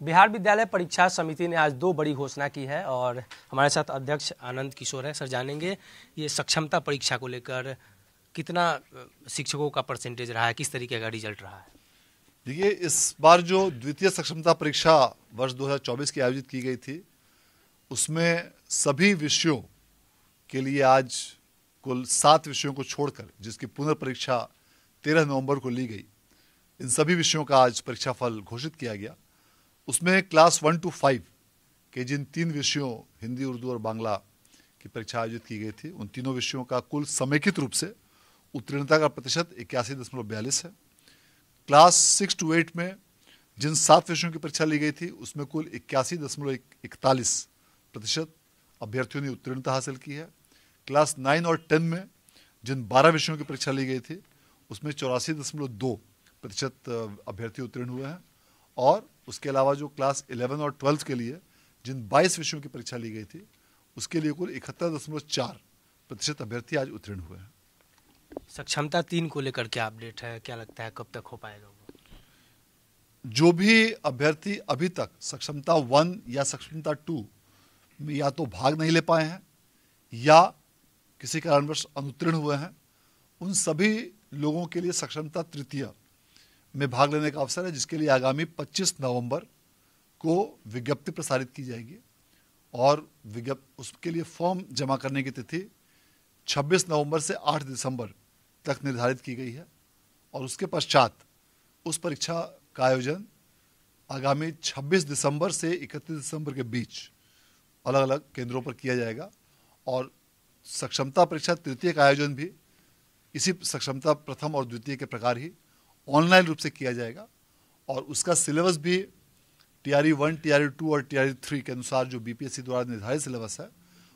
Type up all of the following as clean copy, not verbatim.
बिहार विद्यालय परीक्षा समिति ने आज दो बड़ी घोषणा की है और हमारे साथ अध्यक्ष आनंद किशोर है। सर, जानेंगे ये सक्षमता परीक्षा को लेकर कितना शिक्षकों का परसेंटेज रहा है, किस तरीके का रिजल्ट रहा है? देखिए, इस बार जो द्वितीय सक्षमता परीक्षा वर्ष 2024 की आयोजित की गई थी, उसमें सभी विषयों के लिए आज कुल 7 विषयों को छोड़कर जिसकी पुनर्परीक्षा 13 नवंबर को ली गई, इन सभी विषयों का आज परीक्षाफल घोषित किया गया। उसमें क्लास 1 to 5 के जिन 3 विषयों हिंदी, उर्दू और बांग्ला की परीक्षा आयोजित की गई थी, उन तीनों विषयों का कुल समेकित रूप से उत्तीर्णता का प्रतिशत 81.42 है। क्लास 6 to 8 में जिन 7 विषयों की परीक्षा ली गई थी, उसमें कुल 81.41% अभ्यर्थियों ने उत्तीर्णता हासिल की है। क्लास 9 और 10 में जिन 12 विषयों की परीक्षा ली गई थी, उसमें 84.2% अभ्यर्थी उत्तीर्ण हुए हैं। और उसके अलावा जो क्लास 11 और 12 के लिए जिन 22 विषयों की परीक्षा ली गई थी, उसके लिए कुल 71.4% अभ्यर्थी आज उत्तीर्ण हुए हैं। सक्षमता 3 को लेकर क्या अपडेट है, क्या लगता है कब तक हो पाएगा? जो भी अभ्यर्थी अभी तक सक्षमता 1 या सक्षमता 2 में या तो भाग नहीं ले पाए हैं या किसी कारणवश अनुत्तीर्ण हुए हैं, उन सभी लोगों के लिए सक्षमता तृतीय में भाग लेने का अवसर है, जिसके लिए आगामी 25 नवंबर को विज्ञप्ति प्रसारित की जाएगी और उसके लिए फॉर्म जमा करने की तिथि 26 नवंबर से 8 दिसंबर तक निर्धारित की गई है। और उसके पश्चात उस परीक्षा का आयोजन आगामी 26 दिसंबर से 31 दिसंबर के बीच अलग अलग केंद्रों पर किया जाएगा। और सक्षमता परीक्षा तृतीय का आयोजन भी इसी सक्षमता प्रथम और द्वितीय के प्रकार ही ऑनलाइन रूप से किया जाएगा। और उसका सिलेबस भी TRE 1, TRE 2 और TRE 3 के अनुसार जो BPSC द्वारा निर्धारित सिलेबस है,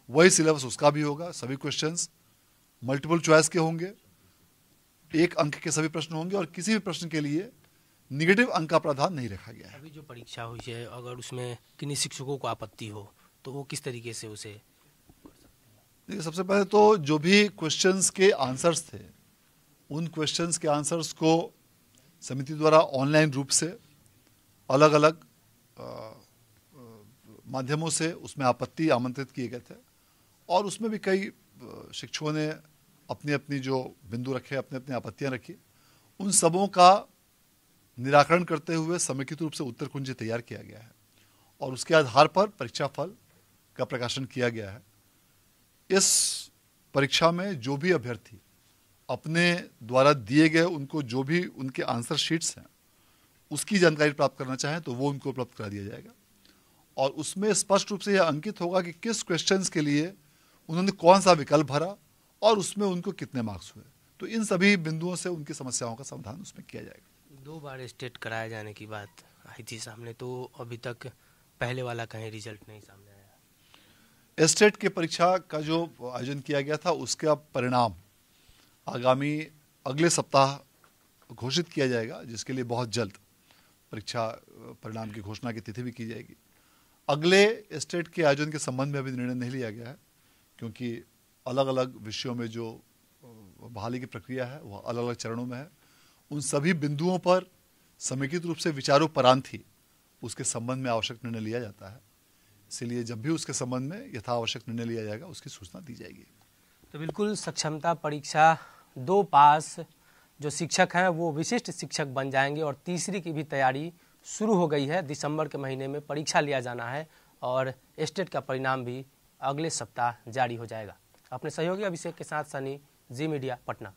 वही सिलेबस उसका भी होगा। सभी क्वेश्चंस मल्टीपल चॉइस के होंगे, 1 अंक के सभी प्रश्न होंगे और किसी भी प्रश्न के लिए निगेटिव अंक का प्रावधान नहीं रखा गया है। अभी जो परीक्षा हुई है, अगर उसमें किन्हीं शिक्षकों को आपत्ति हो तो वो किस तरीके से उसे? देखिए, सबसे पहले तो जो भी क्वेश्चंस के आंसर्स थे, उन क्वेश्चंस के आंसर्स को समिति द्वारा ऑनलाइन रूप से अलग अलग माध्यमों से उसमें आपत्ति आमंत्रित किए गए थे। और उसमें भी कई शिक्षकों ने अपनी अपनी जो बिंदु रखे, अपनी अपनी आपत्तियां रखी। उन सबों का निराकरण करते हुए समेकित रूप से उत्तर कुंजी तैयार किया गया है और उसके आधार पर परीक्षा फल का प्रकाशन किया गया है। इस परीक्षा में जो भी अभ्यर्थी अपने द्वारा दिए गए उनको जो भी उनके आंसर शीट्स हैं, उसकी जानकारी प्राप्त करना चाहें तो वो उनको उपलब्ध करा दिया जाएगा। और उसमें स्पष्ट रूप से यह अंकित होगा कि किस क्वेश्चंस के लिए उन्होंने कौन सा विकल्प भरा और उसमें उनको कितने मार्क्स हुए। तो इन सभी बिंदुओं से उनकी समस्याओं का समाधान उसमें किया जाएगा। 2 बार स्टेट कराए जाने की बात आई थी सामने, तो अभी तक पहले वाला कहीं रिजल्ट नहीं सामने आया। स्टेट के परीक्षा का जो आयोजन किया गया था, उसका परिणाम आगामी अगले सप्ताह घोषित किया जाएगा, जिसके लिए बहुत जल्द परीक्षा परिणाम की घोषणा की तिथि भी की जाएगी। अगले स्टेट के आयोजन के संबंध में अभी निर्णय नहीं लिया गया है, क्योंकि अलग अलग विषयों में जो बहाली की प्रक्रिया है वह अलग अलग चरणों में है। उन सभी बिंदुओं पर समेकित रूप से विचारोपरांत ही उसके संबंध में आवश्यक निर्णय लिया जाता है। इसलिए जब भी उसके संबंध में यथावश्यक निर्णय लिया जाएगा, उसकी सूचना दी जाएगी। तो बिल्कुल सक्षमता परीक्षा 2 पास जो शिक्षक हैं वो विशिष्ट शिक्षक बन जाएंगे और तीसरी की भी तैयारी शुरू हो गई है। दिसंबर के महीने में परीक्षा लिया जाना है और स्टेट का परिणाम भी अगले सप्ताह जारी हो जाएगा। अपने सहयोगी अभिषेक के साथ सनी, जी मीडिया, पटना।